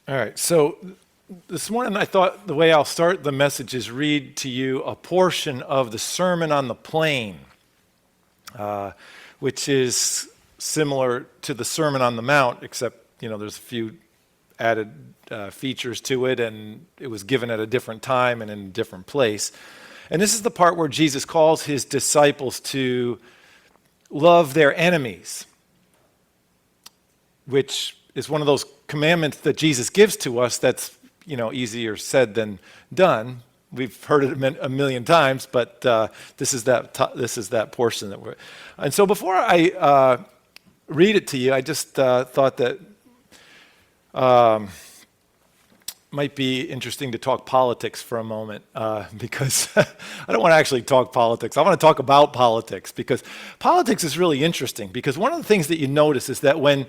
All right, so this morning I thought the way I'll start the message is read to you a portion of the Sermon on the Plain, which is similar to the Sermon on the Mount, except, there's a few added features to it, and it was given at a different time and in a different place. And this is the part where Jesus calls his disciples to love their enemies, which is one of those commandments that Jesus gives to us that's, easier said than done. We've heard it a million times, but this is that portion that we're. And so before I read it to you, I just thought that might be interesting to talk politics for a moment, because I don't want to actually talk politics. I want to talk about politics, because politics is really interesting. Because one of the things that you notice is that when,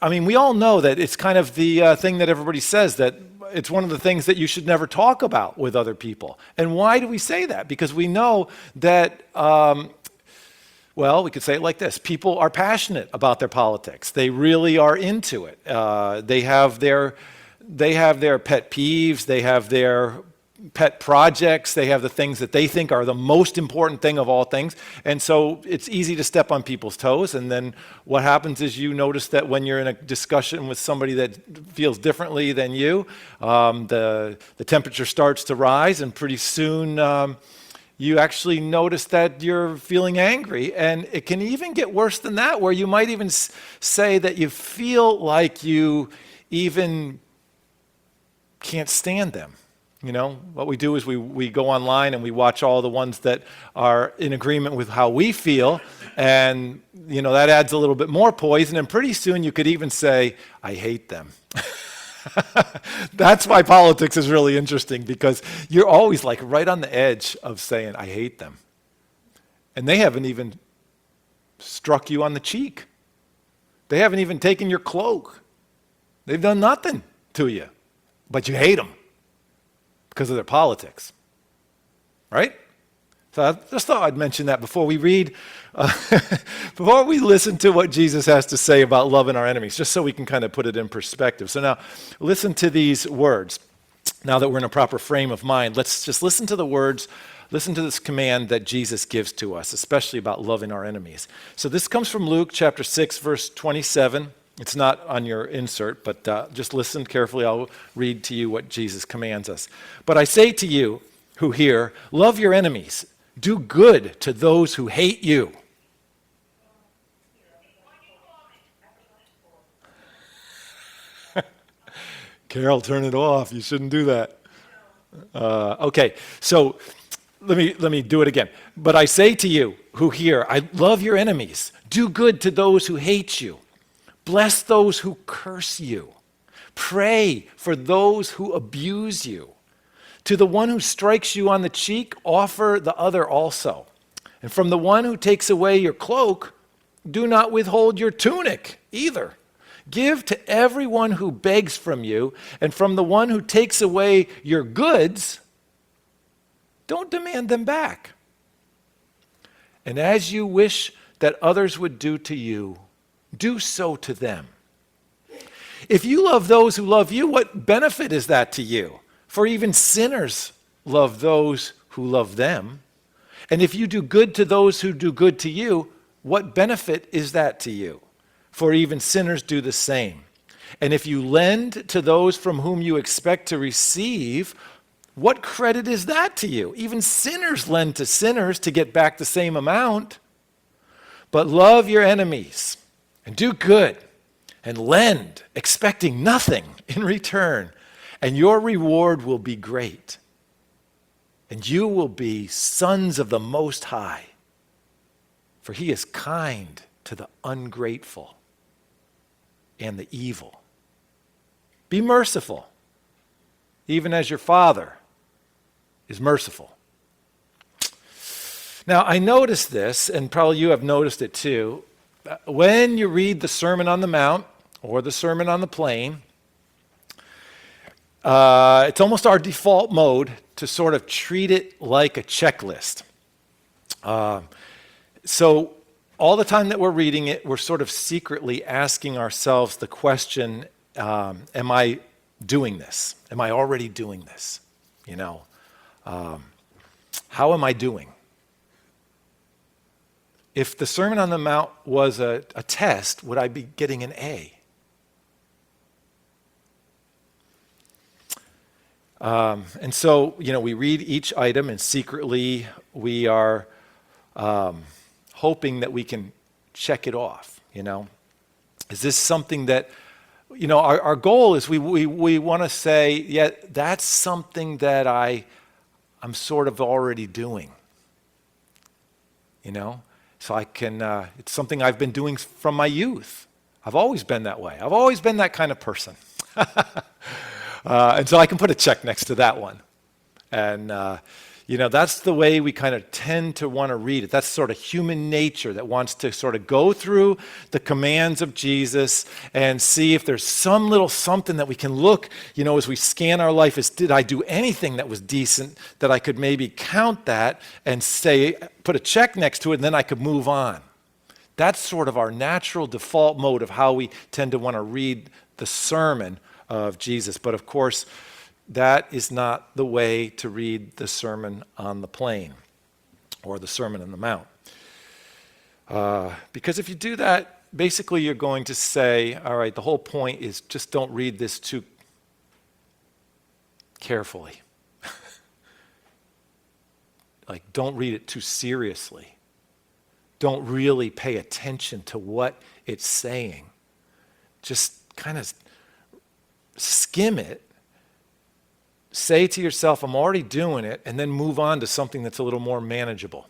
we all know that it's kind of the thing that everybody says, that it's one of the things that you should never talk about with other people. And why do we say that? Because we know that, we could say it like this. People are passionate about their politics. They really are into it. They have their pet peeves, they have their pet projects, they have the things that they think are the most important thing of all things. And so it's easy to step on people's toes. And then what happens is you notice that when you're in a discussion with somebody that feels differently than you, the temperature starts to rise, and pretty soon you actually notice that you're feeling angry. And it can even get worse than that, where you might even say that you feel like you even can't stand them. What we do is we go online and we watch all the ones that are in agreement with how we feel, and that adds a little bit more poison, and pretty soon you could even say, I hate them. That's why politics is really interesting, because you're always like right on the edge of saying, I hate them. And they haven't even struck you on the cheek. They haven't even taken your cloak. They've done nothing to you, but you hate them because of their politics, right? So I just thought I'd mention that before we read, before we listen to what Jesus has to say about loving our enemies, just so we can kind of put it in perspective. So now, listen to these words. Now that we're in a proper frame of mind, let's just listen to the words, listen to this command that Jesus gives to us, especially about loving our enemies. So this comes from Luke chapter 6, verse 27. It's not on your insert, but just listen carefully. I'll read to you what Jesus commands us. But I say to you who hear, love your enemies. Do good to those who hate you. Carol, turn it off. You shouldn't do that. Okay, so let me do it again. But I say to you who hear, I love your enemies. Do good to those who hate you. Bless those who curse you. Pray for those who abuse you. To the one who strikes you on the cheek, offer the other also. And from the one who takes away your cloak, do not withhold your tunic either. Give to everyone who begs from you, and from the one who takes away your goods, don't demand them back. And as you wish that others would do to you, do so to them. If you love those who love you, what benefit is that to you? For even sinners love those who love them. And if you do good to those who do good to you, what benefit is that to you? For even sinners do the same. And if you lend to those from whom you expect to receive, what credit is that to you? Even sinners lend to sinners to get back the same amount. But love your enemies and do good and lend, expecting nothing in return, and your reward will be great. And you will be sons of the Most High, for he is kind to the ungrateful and the evil. Be merciful, even as your Father is merciful. Now, I noticed this, and probably you have noticed it too. When you read the Sermon on the Mount or the Sermon on the Plain, it's almost our default mode to sort of treat it like a checklist. So all the time that we're reading it, we're sort of secretly asking ourselves the question, am I doing this? Am I already doing this? How am I doing? If the Sermon on the Mount was a test, would I be getting an A? And so, we read each item, and secretly we are hoping that we can check it off. Is this something that, our goal is we want to say, yeah, that's something that I'm sort of already doing. So I can, it's something I've been doing from my youth. I've always been that way. I've always been that kind of person. And so I can put a check next to that one. And, that's the way we kind of tend to want to read it. That's sort of human nature that wants to sort of go through the commands of Jesus and see if there's some little something that we can look, as we scan our life, is did I do anything that was decent that I could maybe count that and say, put a check next to it, and then I could move on. That's sort of our natural default mode of how we tend to want to read the sermon of Jesus. But of course, that is not the way to read the Sermon on the Plain or the Sermon on the Mount. Because if you do that, basically you're going to say, all right, the whole point is just don't read this too carefully. Like, don't read it too seriously. Don't really pay attention to what it's saying. Just kind of skim it. Say to yourself, I'm already doing it, and then move on to something that's a little more manageable.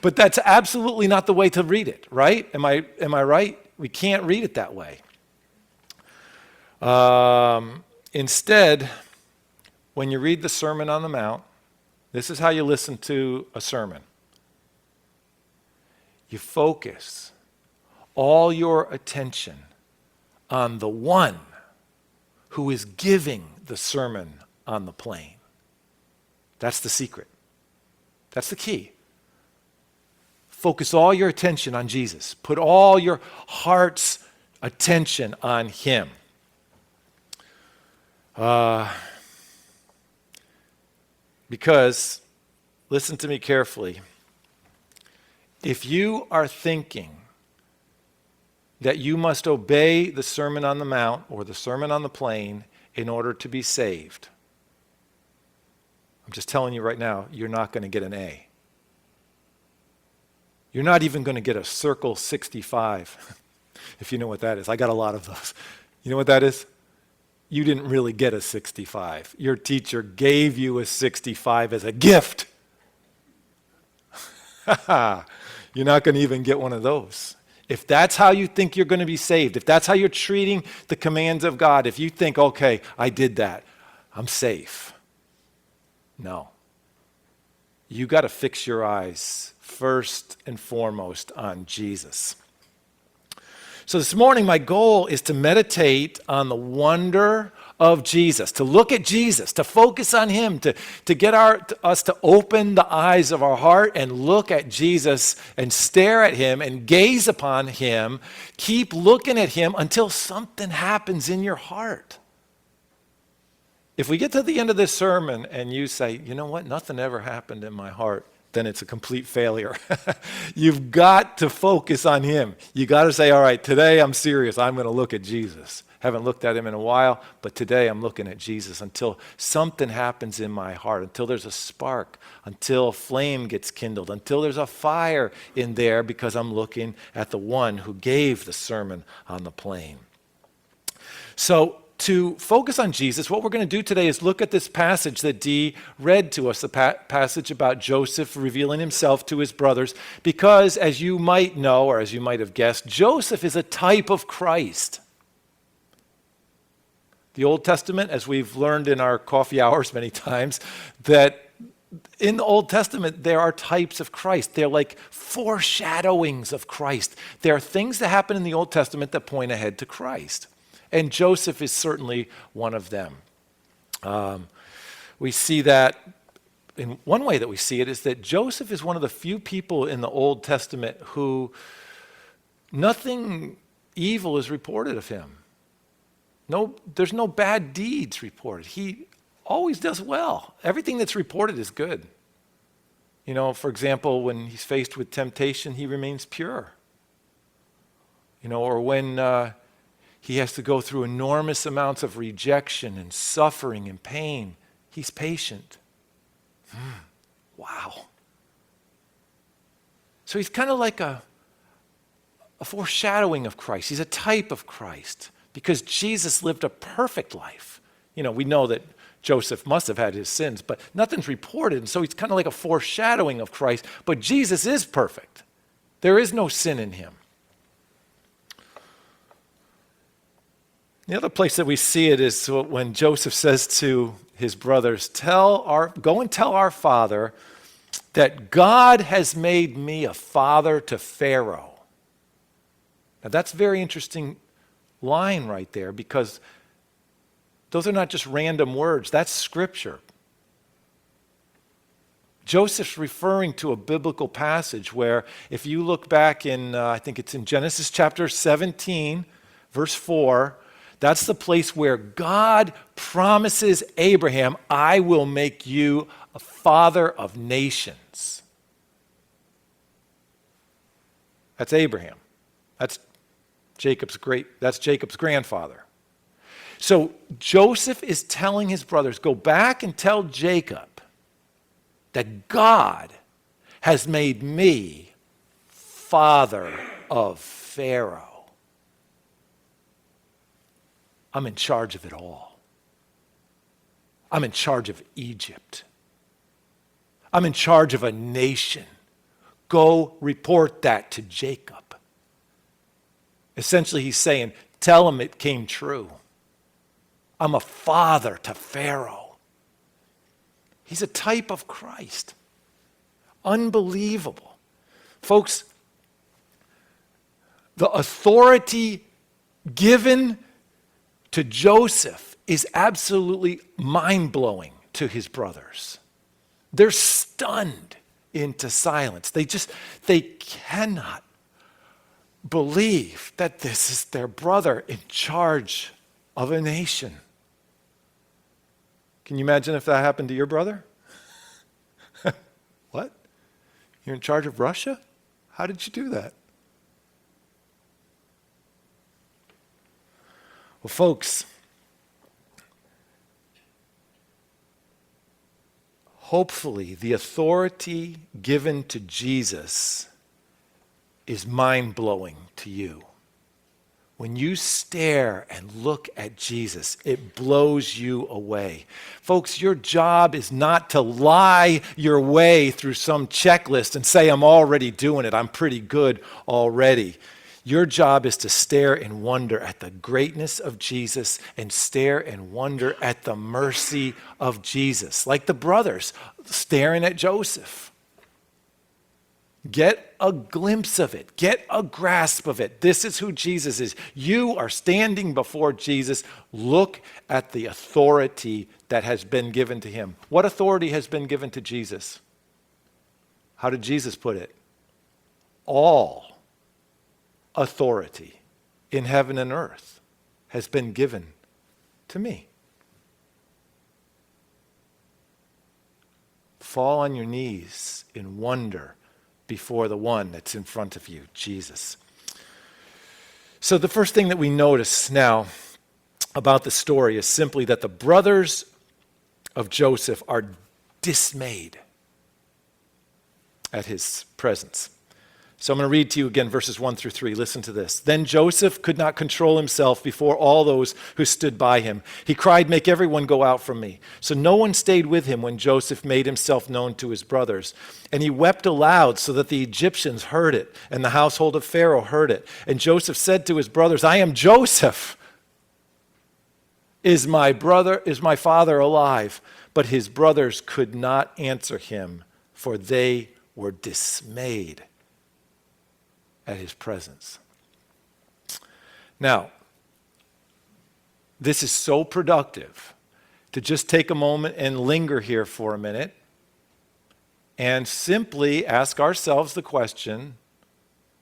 But that's absolutely not the way to read it, right? Am I right? We can't read it that way. Instead, when you read the Sermon on the Mount, this is how you listen to a sermon. You focus all your attention on the one who is giving the Sermon on the Plain. That's the secret. That's the key. Focus all your attention on Jesus. Put all your heart's attention on him. Because, listen to me carefully, if you are thinking that you must obey the Sermon on the Mount or the Sermon on the Plain in order to be saved, I'm just telling you right now, you're not going to get an A. You're not even going to get a circle 65, if you know what that is. I got a lot of those. You know what that is? You didn't really get a 65. Your teacher gave you a 65 as a gift. You're not going to even get one of those. If that's how you think you're going to be saved, if that's how you're treating the commands of God, if you think, okay, I did that, I'm safe. No. You got to fix your eyes first and foremost on Jesus. So this morning, my goal is to meditate on the wonder of Jesus, to look at Jesus, to focus on him, to get us to open the eyes of our heart and look at Jesus and stare at him and gaze upon him. Keep looking at him until something happens in your heart. If we get to the end of this sermon and you say, you know what, nothing ever happened in my heart, then it's a complete failure. You've got to focus on him. You got to say, all right, today I'm serious. I'm going to look at Jesus. Haven't looked at him in a while, but today I'm looking at Jesus until something happens in my heart, until there's a spark, until a flame gets kindled, until there's a fire in there because I'm looking at the one who gave the Sermon on the Plain. So, to focus on Jesus, what we're going to do today is look at this passage that Dee read to us, the passage about Joseph revealing himself to his brothers, because as you might know, or as you might have guessed, Joseph is a type of Christ. The Old Testament, as we've learned in our coffee hours many times, that in the Old Testament, there are types of Christ. They're like foreshadowings of Christ. There are things that happen in the Old Testament that point ahead to Christ. And Joseph is certainly one of them. We see that, in one way that we see it is that Joseph is one of the few people in the Old Testament who nothing evil is reported of him. There's no bad deeds reported. He always does well. Everything that's reported is good. For example, when he's faced with temptation, he remains pure. Or when he has to go through enormous amounts of rejection and suffering and pain, he's patient. Wow. So he's kind of like a foreshadowing of Christ. He's a type of Christ because Jesus lived a perfect life. We know that Joseph must have had his sins, but nothing's reported. And so he's kind of like a foreshadowing of Christ. But Jesus is perfect. There is no sin in him. The other place that we see it is when Joseph says to his brothers, go and tell our father that God has made me a father to Pharaoh. Now that's a very interesting line right there because those are not just random words, that's scripture. Joseph's referring to a biblical passage where if you look back in, I think it's in Genesis chapter 17, verse 4, that's the place where God promises Abraham, I will make you a father of nations. That's Abraham. That's Jacob's grandfather. So Joseph is telling his brothers, go back and tell Jacob that God has made me father of Pharaoh. I'm in charge of it all. I'm in charge of Egypt. I'm in charge of a nation. Go report that to Jacob. Essentially, he's saying, tell him it came true. I'm a father to Pharaoh. He's a type of Christ. Unbelievable. Folks, the authority given to Joseph is absolutely mind-blowing to his brothers. They're stunned into silence. They cannot believe that this is their brother in charge of a nation. Can you imagine if that happened to your brother? What? You're in charge of Russia? How did you do that? Well, folks, hopefully the authority given to Jesus is mind-blowing to you. When you stare and look at Jesus, it blows you away. Folks, your job is not to lie your way through some checklist and say, I'm already doing it, I'm pretty good already. Your job is to stare and wonder at the greatness of Jesus and stare and wonder at the mercy of Jesus. Like the brothers staring at Joseph. Get a glimpse of it. Get a grasp of it. This is who Jesus is. You are standing before Jesus. Look at the authority that has been given to him. What authority has been given to Jesus? How did Jesus put it? All authority in heaven and earth has been given to me. Fall on your knees in wonder before the one that's in front of you, Jesus. So the first thing that we notice now about the story is simply that the brothers of Joseph are dismayed at his presence. So I'm going to read to you again verses 1 through 3. Listen to this. Then Joseph could not control himself before all those who stood by him. He cried, make everyone go out from me. So no one stayed with him when Joseph made himself known to his brothers. And he wept aloud so that the Egyptians heard it, and the household of Pharaoh heard it. And Joseph said to his brothers, I am Joseph. Is my father alive? But his brothers could not answer him, for they were dismayed at his presence. Now, this is so productive to just take a moment and linger here for a minute and simply ask ourselves the question,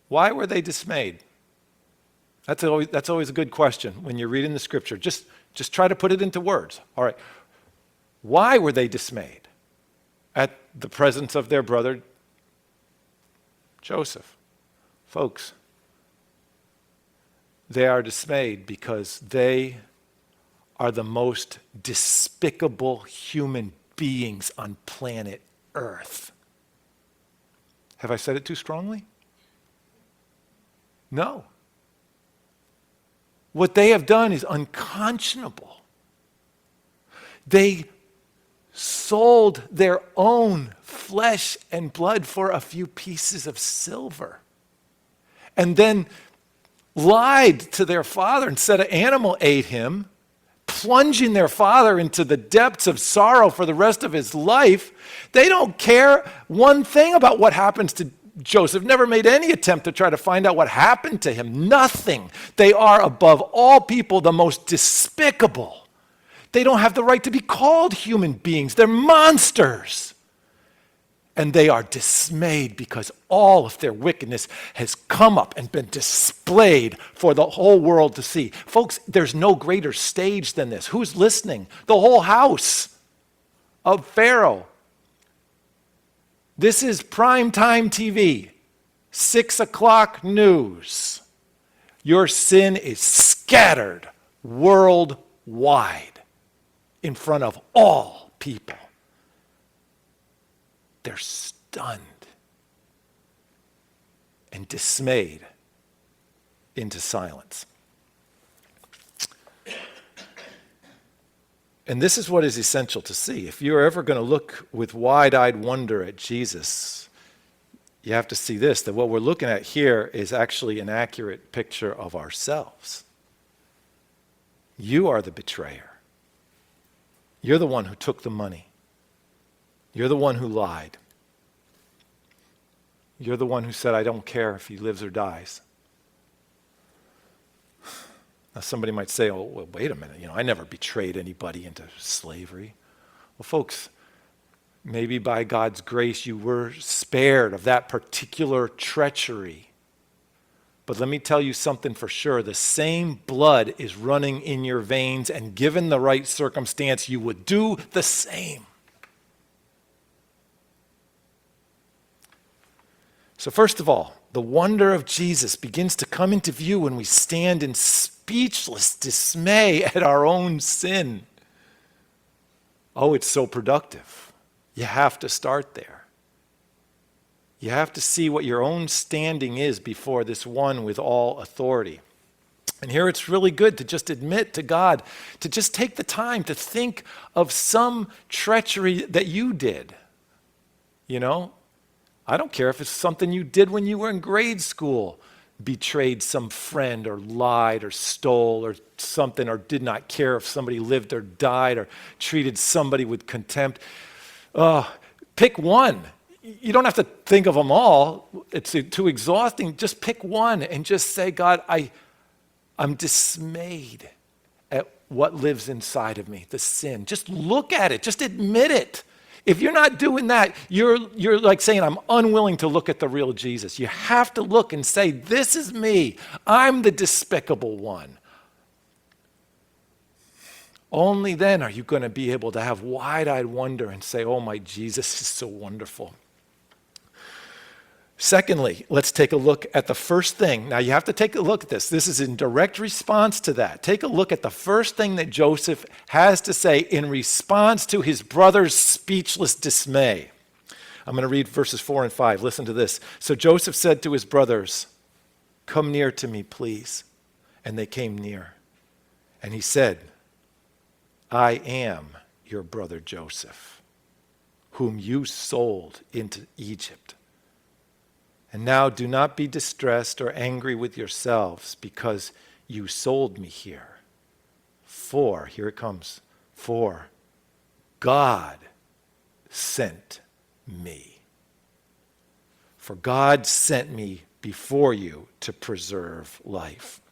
why were they dismayed? That's always a good question when you're reading the scripture. Just try to put it into words. All right. Why were they dismayed at the presence of their brother Joseph? Folks, they are dismayed because they are the most despicable human beings on planet Earth. Have I said it too strongly? No. What they have done is unconscionable. They sold their own flesh and blood for a few pieces of silver, and then lied to their father and said an animal ate him, plunging their father into the depths of sorrow for the rest of his life. They don't care one thing about what happens to Joseph. Never made any attempt to try to find out what happened to him. Nothing. They are above all people the most despicable. They don't have the right to be called human beings. They're monsters. And they are dismayed because all of their wickedness has come up and been displayed for the whole world to see. Folks, there's no greater stage than this. Who's listening? The whole house of Pharaoh. This is primetime TV, 6 o'clock news. Your sin is scattered worldwide in front of all people. They're stunned and dismayed into silence. And this is what is essential to see. If you're ever going to look with wide-eyed wonder at Jesus, you have to see this, that what we're looking at here is actually an accurate picture of ourselves. You are the betrayer. You're the one who took the money. You're the one who lied. You're the one who said, I don't care if he lives or dies. Now somebody might say, oh, well, wait a minute, I never betrayed anybody into slavery. Well, folks, maybe by God's grace you were spared of that particular treachery. But let me tell you something for sure. The same blood is running in your veins, and given the right circumstance, you would do the same. So first of all, the wonder of Jesus begins to come into view when we stand in speechless dismay at our own sin. Oh, it's so productive. You have to start there. You have to see what your own standing is before this one with all authority. And here it's really good to just admit to God, to just take the time to think of some treachery that you did. I don't care if it's something you did when you were in grade school, betrayed some friend or lied or stole or something, or did not care if somebody lived or died or treated somebody with contempt. Pick one. You don't have to think of them all. It's too exhausting. Just pick one and just say, God, I'm dismayed at what lives inside of me, the sin. Just look at it. Just admit it. If you're not doing that, you're like saying, I'm unwilling to look at the real Jesus. You have to look and say, this is me. I'm the despicable one. Only then are you going to be able to have wide-eyed wonder and say, oh, my Jesus is so wonderful. Secondly, let's take a look at the first thing. Now, you have to take a look at this. This is in direct response to that. Take a look at the first thing that Joseph has to say in response to his brother's speechless dismay. I'm going to read verses 4 and 5. Listen to this. So Joseph said to his brothers, come near to me, please. And they came near. And he said, I am your brother Joseph, whom you sold into Egypt. And now do not be distressed or angry with yourselves because you sold me here. For, here it comes, for God sent me. For God sent me before you to preserve life.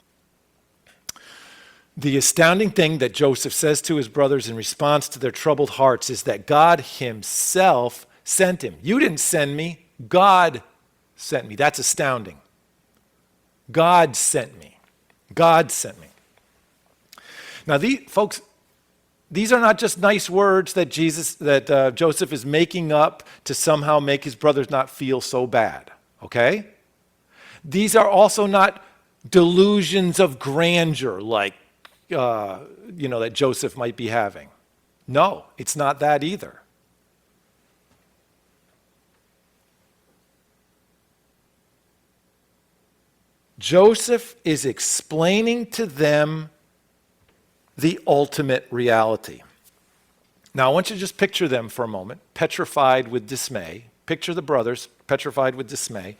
The astounding thing that Joseph says to his brothers in response to their troubled hearts is that God himself sent him. You didn't send me, God sent me. That's astounding. God sent me. God sent me. Now, folks, these are not just nice words that Joseph is making up to somehow make his brothers not feel so bad, okay? These are also not delusions of grandeur like, that Joseph might be having. No, it's not that either. Joseph is explaining to them the ultimate reality. Now, I want you to just picture them for a moment, petrified with dismay. Picture the brothers petrified with dismay.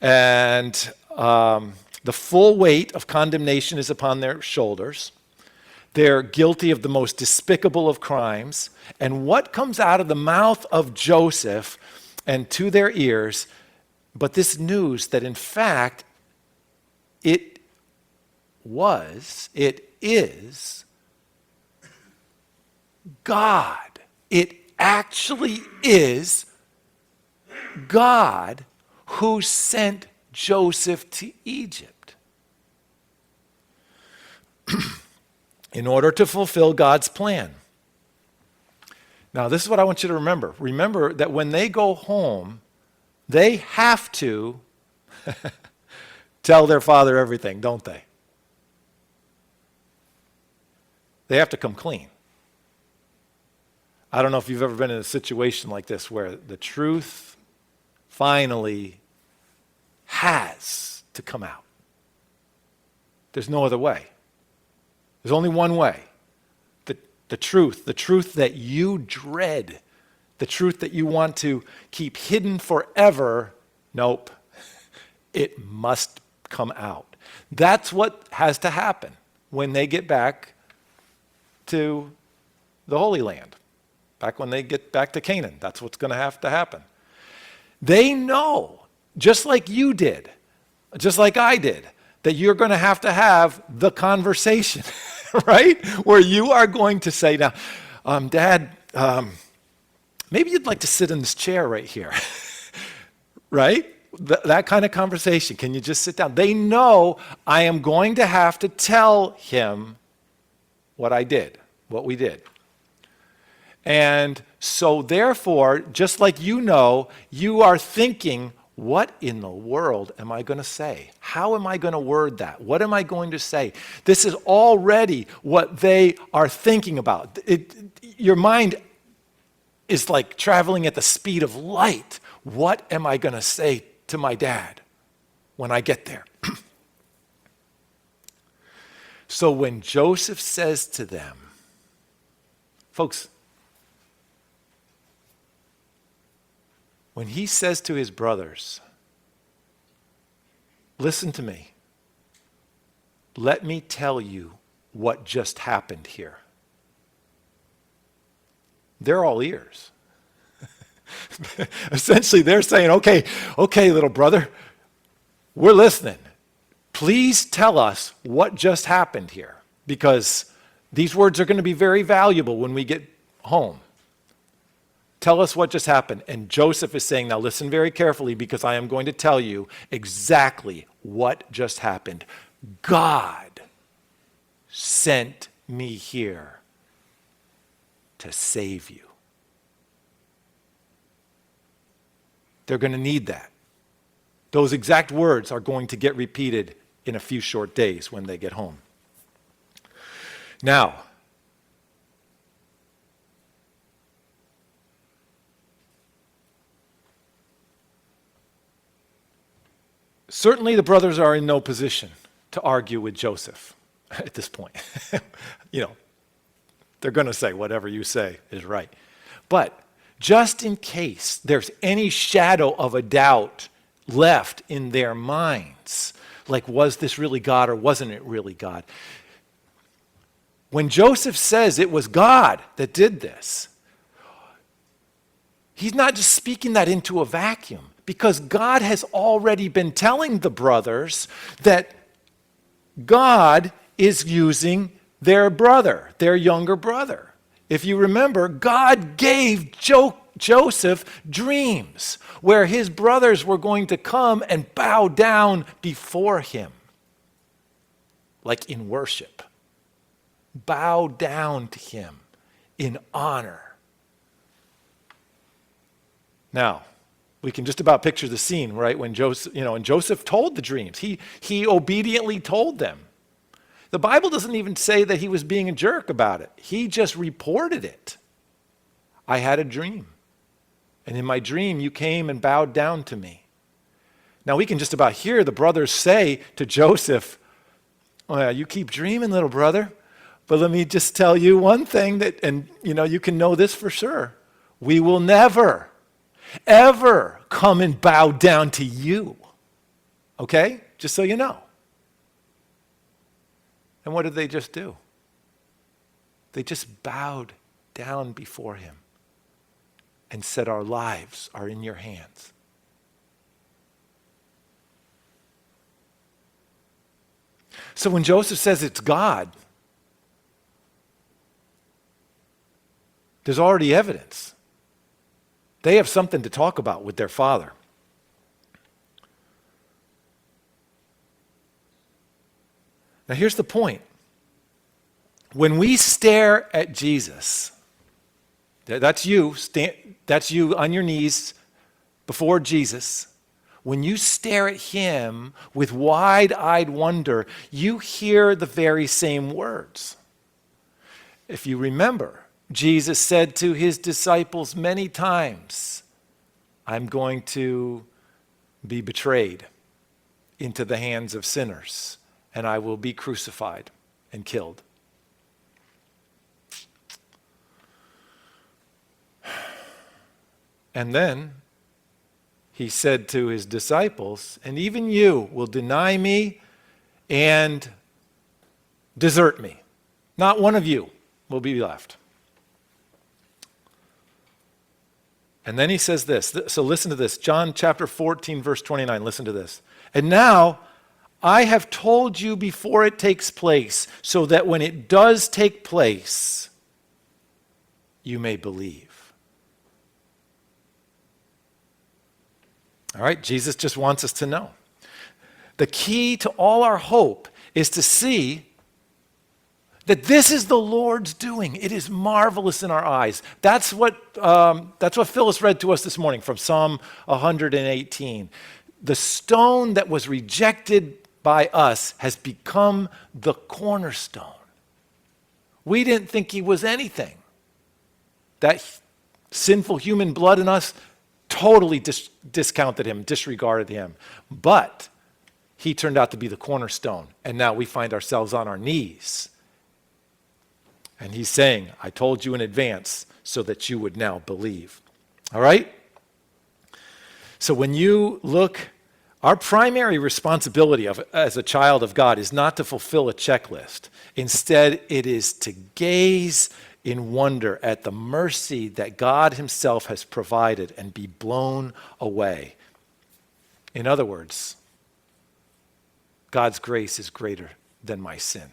And the full weight of condemnation is upon their shoulders. They're guilty of the most despicable of crimes. And what comes out of the mouth of Joseph and to their ears, but this news that in fact, it is God. It actually is God who sent Joseph to Egypt in order to fulfill God's plan. Now, this is what I want you to remember. Remember that when they go home, they have to tell their father everything, don't they? They have to come clean. I don't know if you've ever been in a situation like this where the truth finally has to come out. There's no other way. There's only one way. The truth that you dread, the truth that you want to keep hidden forever, nope, it must come out. That's what has to happen when they get back to the Holy Land, back when they get back to Canaan. That's what's going to have to happen. They know, just like you did, just like I did, that you're going to have the conversation, right? Where you are going to say, now, Dad, maybe you'd like to sit in this chair right here, right? That kind of conversation. Can you just sit down? They know I am going to have to tell him what I did, what we did. And so therefore, just like you are thinking, what in the world am I going to say? How am I going to word that? What am I going to say? This is already what they are thinking about. Your mind is like traveling at the speed of light. What am I going to say to my dad when I get there? So when Joseph says to them, folks, when he says to his brothers, listen to me, let me tell you what just happened here. They're all ears. Essentially, they're saying, okay, little brother, we're listening. Please tell us what just happened here, because these words are going to be very valuable when we get home. Tell us what just happened. And Joseph is saying, now listen very carefully, because I am going to tell you exactly what just happened. God sent me here to save you. They're going to need that. Those exact words are going to get repeated in a few short days when they get home. Now, certainly the brothers are in no position to argue with Joseph at this point. They're going to say whatever you say is right. But just in case there's any shadow of a doubt left in their minds, like, was this really God or wasn't it really God? When Joseph says it was God that did this, he's not just speaking that into a vacuum, because God has already been telling the brothers that God is using their brother, their younger brother. If you remember, God gave Joseph dreams where his brothers were going to come and bow down before him. like in worship. Bow down to him in honor. Now, we can just about picture the scene, right? When Joseph told the dreams. He obediently told them. The Bible doesn't even say that he was being a jerk about it. He just reported it. I had a dream. And in my dream, you came and bowed down to me. Now, we can just about hear the brothers say to Joseph, well, you keep dreaming, little brother. But let me just tell you one thing you can know this for sure. We will never, ever come and bow down to you. Okay? Just so you know. And what did they just do? They just bowed down before him and said, our lives are in your hands. So when Joseph says it's God, there's already evidence. They have something to talk about with their father. Now here's the point. When we stare at Jesus, that's you on your knees before Jesus. When you stare at him with wide-eyed wonder, you hear the very same words. If you remember, Jesus said to his disciples many times, I'm going to be betrayed into the hands of sinners, and I will be crucified and killed. And then he said to his disciples, and even you will deny me and desert me. Not one of you will be left. And then he says this. So listen to this. John chapter 14, verse 29. Listen to this. And now I have told you before it takes place, so that when it does take place, you may believe. All right, Jesus just wants us to know. The key to all our hope is to see that this is the Lord's doing. It is marvelous in our eyes. That's what Phyllis read to us this morning from Psalm 118. The stone that was rejected by us has become the cornerstone. We didn't think he was anything. That sinful human blood in us totally discounted him, disregarded him. But he turned out to be the cornerstone. And now we find ourselves on our knees. And he's saying, I told you in advance so that you would now believe. All right? So when you look, our primary responsibility as a child of God is not to fulfill a checklist. Instead, it is to gaze in wonder at the mercy that God himself has provided and be blown away. In other words, God's grace is greater than my sin.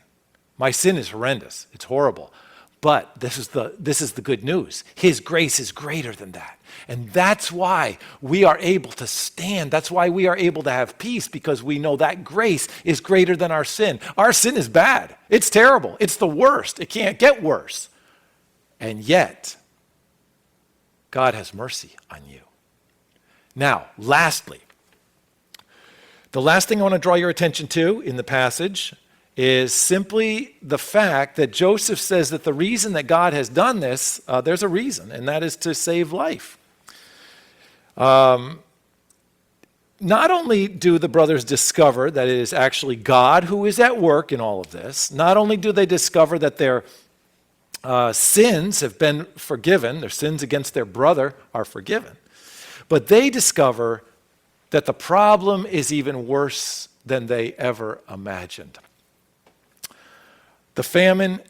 My sin is horrendous. It's horrible. But this is the good news. His grace is greater than that. And that's why we are able to stand. That's why we are able to have peace, because we know that grace is greater than our sin. Our sin is bad. It's terrible. It's the worst. It can't get worse. And yet, God has mercy on you. Now, lastly, the last thing I want to draw your attention to in the passage is simply the fact that Joseph says that the reason that God has done this, there's a reason, and that is to save life. Not only do the brothers discover that it is actually God who is at work in all of this, not only do they discover that their sins have been forgiven, their sins against their brother are forgiven, but they discover that the problem is even worse than they ever imagined. The famine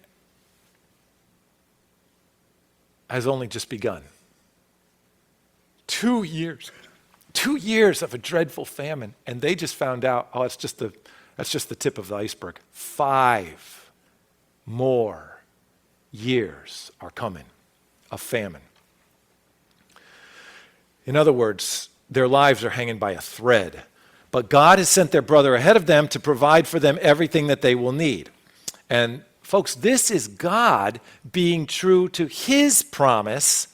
has only just begun. 2 years. 2 years of a dreadful famine, and they just found out, that's just the tip of the iceberg. 5 more years are coming of famine. In other words, their lives are hanging by a thread. But God has sent their brother ahead of them to provide for them everything that they will need. And folks, this is God being true to his promise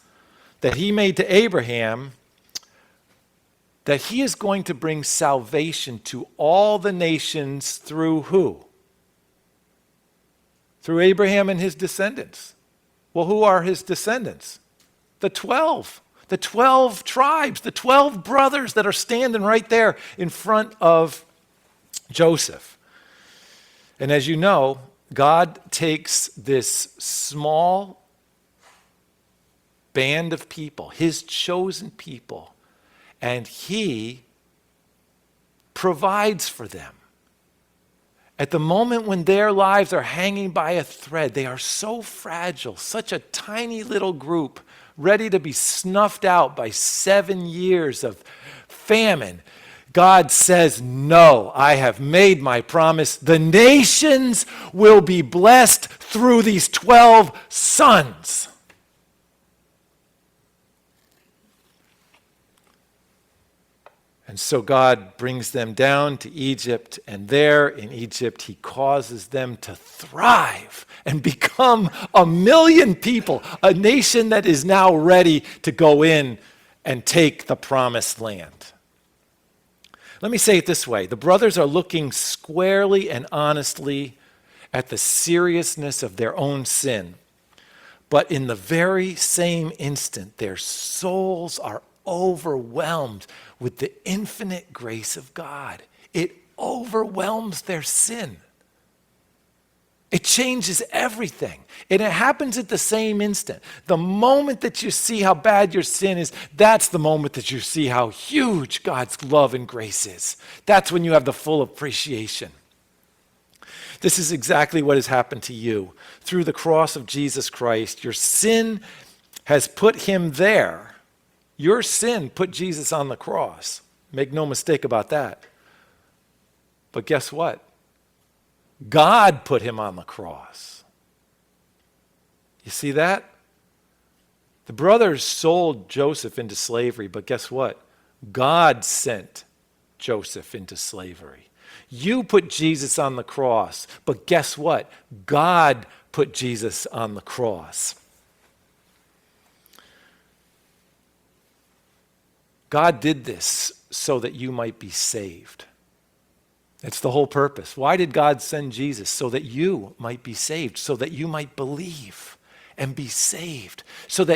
that he made to Abraham, that he is going to bring salvation to all the nations through who? Through Abraham and his descendants. Well, who are his descendants? The 12. The 12 tribes, the 12 brothers that are standing right there in front of Joseph. And as you know, God takes this small band of people, his chosen people, and he provides for them. At the moment when their lives are hanging by a thread, they are so fragile, such a tiny little group, ready to be snuffed out by 7 years of famine. God says, no, I have made my promise. The nations will be blessed through these 12 sons. And so God brings them down to Egypt, and there in Egypt, he causes them to thrive and become 1 million people, a nation that is now ready to go in and take the promised land. Let me say it this way. The brothers are looking squarely and honestly at the seriousness of their own sin. But in the very same instant, their souls are overwhelmed with the infinite grace of God. It overwhelms their sin. It changes everything. And it happens at the same instant. The moment that you see how bad your sin is, that's the moment that you see how huge God's love and grace is. That's when you have the full appreciation. This is exactly what has happened to you. Through the cross of Jesus Christ, your sin has put him there. Your sin put Jesus on the cross. Make no mistake about that. But guess what? God put him on the cross. You see that? The brothers sold Joseph into slavery, but guess what? God sent Joseph into slavery. You put Jesus on the cross, but guess what? God put Jesus on the cross. God did this so that you might be saved. It's the whole purpose. Why did God send Jesus? So that you might be saved, so that you might believe and be saved, so that